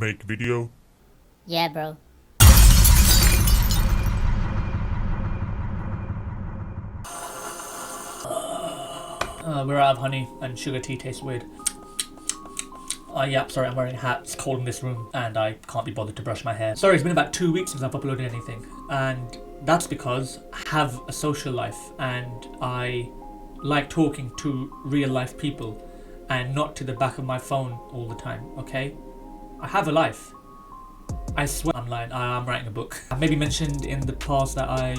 make video? Yeah, bro. We're out of honey and sugar tea tastes weird. Yeah, sorry, I'm wearing a hat. It's cold in this room and I can't be bothered to brush my hair. Sorry, it's been about 2 weeks since I've uploaded anything. And that's because I have a social life and I like talking to real life people and not to the back of my phone all the time, okay? I have a life. I swear I'm lying. I'm writing a book. I maybe mentioned in the past that I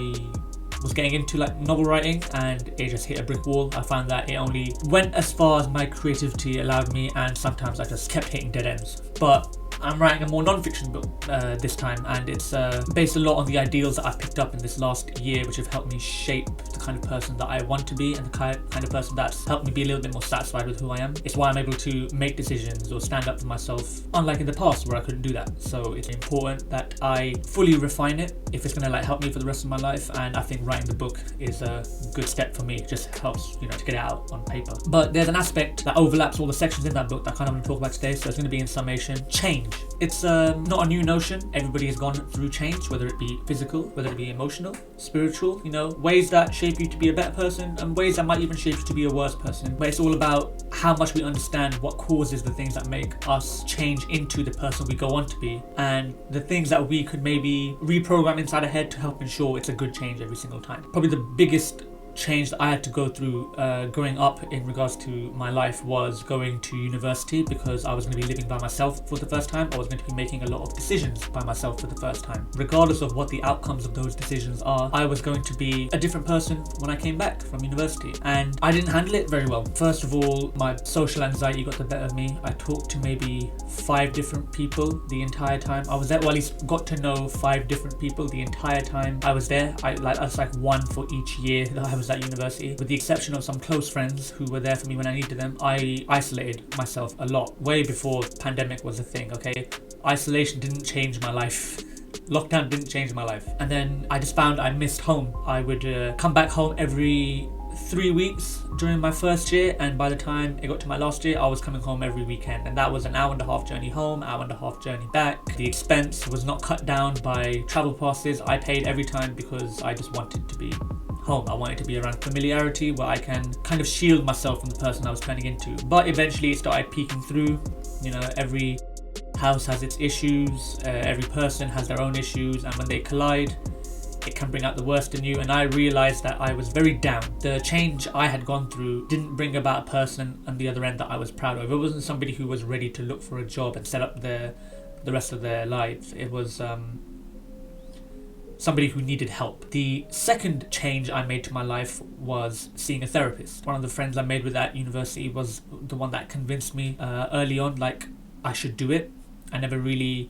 was getting into like novel writing and it just hit a brick wall. I found that it only went as far as my creativity allowed me, and sometimes I just kept hitting dead ends. But I'm writing a more non-fiction book this time, and it's based a lot on the ideals that I've picked up in this last year, which have helped me shape the kind of person that I want to be and the kind of person that's helped me be a little bit more satisfied with who I am. It's why I'm able to make decisions or stand up for myself, unlike in the past where I couldn't do that. So it's important that I fully refine it if it's gonna help me for the rest of my life, and I think writing the book is a good step for me. It just helps, to get it out on paper. But there's an aspect that overlaps all the sections in that book that I kind of want to talk about today, so it's going to be in summation. Change. It's not a new notion. Everybody has gone through change, whether it be physical, whether it be emotional, spiritual, ways that shape you to be a better person and ways that might even shape you to be a worse person. But it's all about how much we understand what causes the things that make us change into the person we go on to be, and the things that we could maybe reprogram inside our head to help ensure it's a good change every single time. Probably the biggest change that I had to go through growing up in regards to my life was going to university, because I was going to be living by myself for the first time. I was going to be making a lot of decisions by myself for the first time. Regardless of what the outcomes of those decisions are, I was going to be a different person when I came back from university, and I didn't handle it very well. First of all, my social anxiety got the better of me. I talked to maybe 5 different people the entire time I was there, or at least got to know 5 different people the entire time I was there. I was like one for each year that I was at university, with the exception of some close friends who were there for me when I needed them. I isolated myself a lot, way before pandemic was a thing, okay? Isolation didn't change my life. Lockdown didn't change my life. And then I just found I missed home. I would come back home every 3 weeks during my first year, and by the time it got to my last year, I was coming home every weekend, and that was an hour and a half journey home, hour and a half journey back. The expense was not cut down by travel passes. I paid every time because I just wanted to be home. I wanted to be around familiarity where I can kind of shield myself from the person I was turning into. But eventually it started peeking through. Every house has its issues, every person has their own issues, and when they collide, it can bring out the worst in you. And I realized that I was very down. The change I had gone through didn't bring about a person on the other end that I was proud of. It wasn't somebody who was ready to look for a job and set up the rest of their lives. It was somebody who needed help. The second change I made to my life was seeing a therapist. One of the friends I made with at university was the one that convinced me early on, like, I should do it. I never really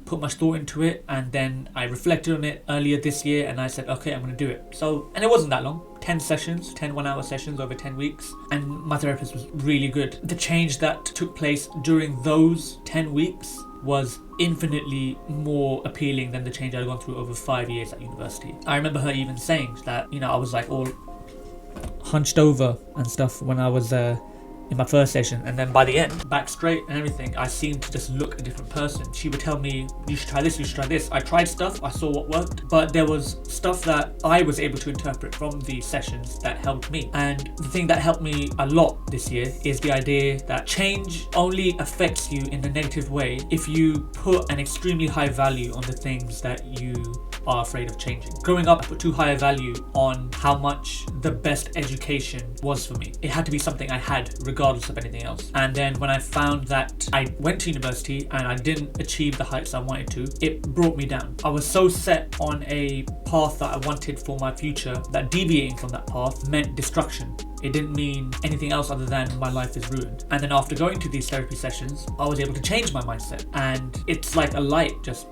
put much thought into it, and then I reflected on it earlier this year and I said, okay, I'm going to do it. And it wasn't that long. 10 sessions, 10 1-hour sessions over 10 weeks, and my therapist was really good. The change that took place during those 10 weeks was infinitely more appealing than the change I'd gone through over 5 years at university. I remember her even saying that, I was like all hunched over and stuff when I was in my first session, and then by the end, back straight and everything, I seemed to just look a different person. She would tell me, you should try this, you should try this. I tried stuff, I saw what worked, but there was stuff that I was able to interpret from the sessions that helped me. And the thing that helped me a lot this year is the idea that change only affects you in a negative way if you put an extremely high value on the things that you are afraid of changing. Growing up, I put too high a value on how much the best education was for me. It had to be something I had regardless of anything else. And then when I found that I went to university and I didn't achieve the heights I wanted to, it brought me down. I was so set on a path that I wanted for my future that deviating from that path meant destruction. It didn't mean anything else other than my life is ruined. And then after going to these therapy sessions, I was able to change my mindset, and it's like a light just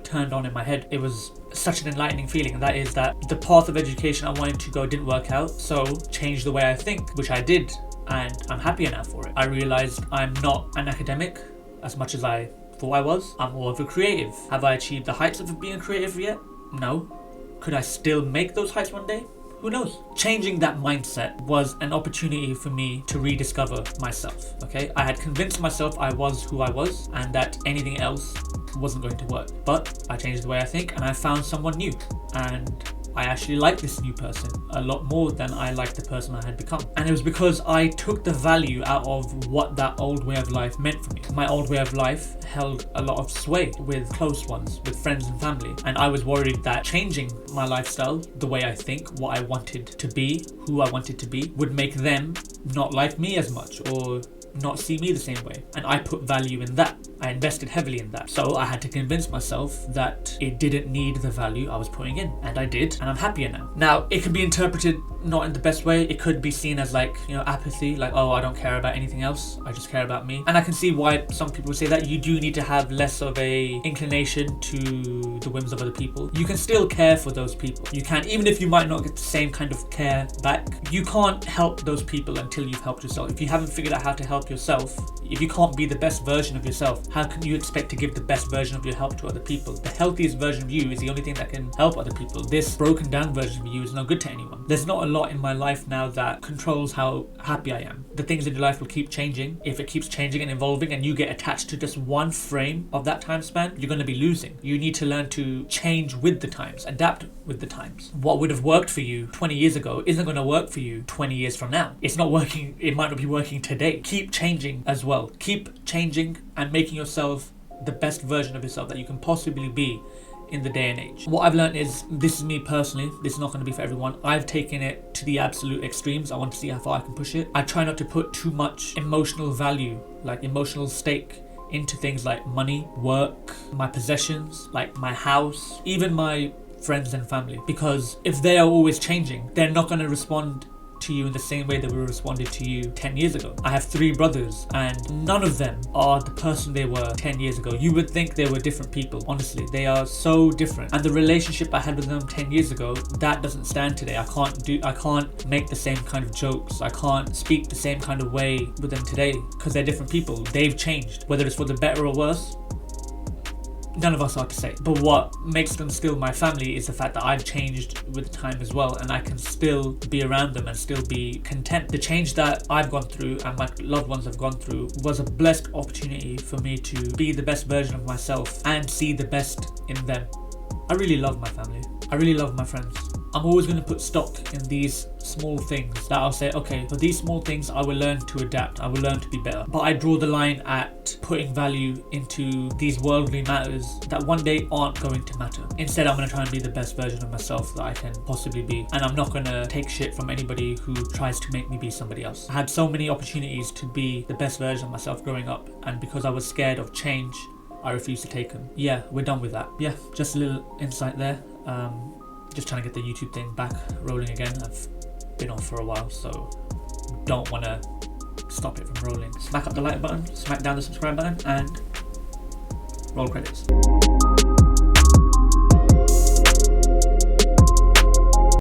turned on in my head. It was such an enlightening feeling, and that is that the path of education I wanted to go didn't work out, so change the way I think, which I did, and I'm happier now for it. I realized I'm not an academic as much as I thought I was. I'm more of a creative. Have I achieved the heights of being a creative yet? No. Could I still make those heights one day? Who knows? Changing that mindset was an opportunity for me to rediscover myself, okay? I had convinced myself I was who I was and that anything else wasn't going to work. But I changed the way I think and I found someone new. And I actually like this new person a lot more than I liked the person I had become. And it was because I took the value out of what that old way of life meant for me. My old way of life held a lot of sway with close ones, with friends and family. And I was worried that changing my lifestyle, the way I think, what I wanted to be, who I wanted to be, would make them not like me as much or not see me the same way. And I put value in that. I invested heavily in that. So I had to convince myself that it didn't need the value I was putting in. And I did, and I'm happier now. Now, it can be interpreted not in the best way. It could be seen as like, apathy, like, oh, I don't care about anything else. I just care about me. And I can see why some people would say that. You do need to have less of a inclination to the whims of other people. You can still care for those people. You can, even if you might not get the same kind of care back, you can't help those people until you've helped yourself. If you haven't figured out how to help yourself, if you can't be the best version of yourself, how can you expect to give the best version of your help to other people? The healthiest version of you is the only thing that can help other people. This broken down version of you is no good to anyone. There's not a lot in my life now that controls how happy I am. The things in your life will keep changing. If it keeps changing and evolving and you get attached to just one frame of that time span, you're going to be losing. You need to learn to change with the times, adapt with the times. What would have worked for you 20 years ago isn't going to work for you 20 years from now. It's not working. It might not be working today. Keep changing as well. Keep changing and making yourself the best version of yourself that you can possibly be in the day and age. What I've learned is, this is me personally, this is not going to be for everyone. I've taken it to the absolute extremes. I want to see how far I can push it. I try not to put too much emotional value, like emotional stake, into things like money, work, my possessions, like my house, even my friends and family, because if they are always changing, they're not going to respond to you in the same way that we responded to you 10 years ago. I have 3 brothers and none of them are the person they were 10 years ago. You would think they were different people. Honestly, they are so different. And the relationship I had with them 10 years ago, that doesn't stand today. I can't make the same kind of jokes. I can't speak the same kind of way with them today because they're different people. They've changed. Whether it's for the better or worse, none of us are to say. But what makes them still my family is the fact that I've changed with time as well, and I can still be around them and still be content. The change that I've gone through and my loved ones have gone through was a blessed opportunity for me to be the best version of myself and see the best in them. I really love my family. I really love my friends. I'm always going to put stock in these small things that I'll say, okay, for these small things, I will learn to adapt. I will learn to be better. But I draw the line at putting value into these worldly matters that one day aren't going to matter. Instead, I'm going to try and be the best version of myself that I can possibly be. And I'm not going to take shit from anybody who tries to make me be somebody else. I had so many opportunities to be the best version of myself growing up. And because I was scared of change, I refused to take them. Yeah, we're done with that. Yeah, just a little insight there. Just trying to get the YouTube thing back rolling again. I've been on for a while, so don't want to stop it from rolling. Smack up the like button, smack down the subscribe button, and roll credits.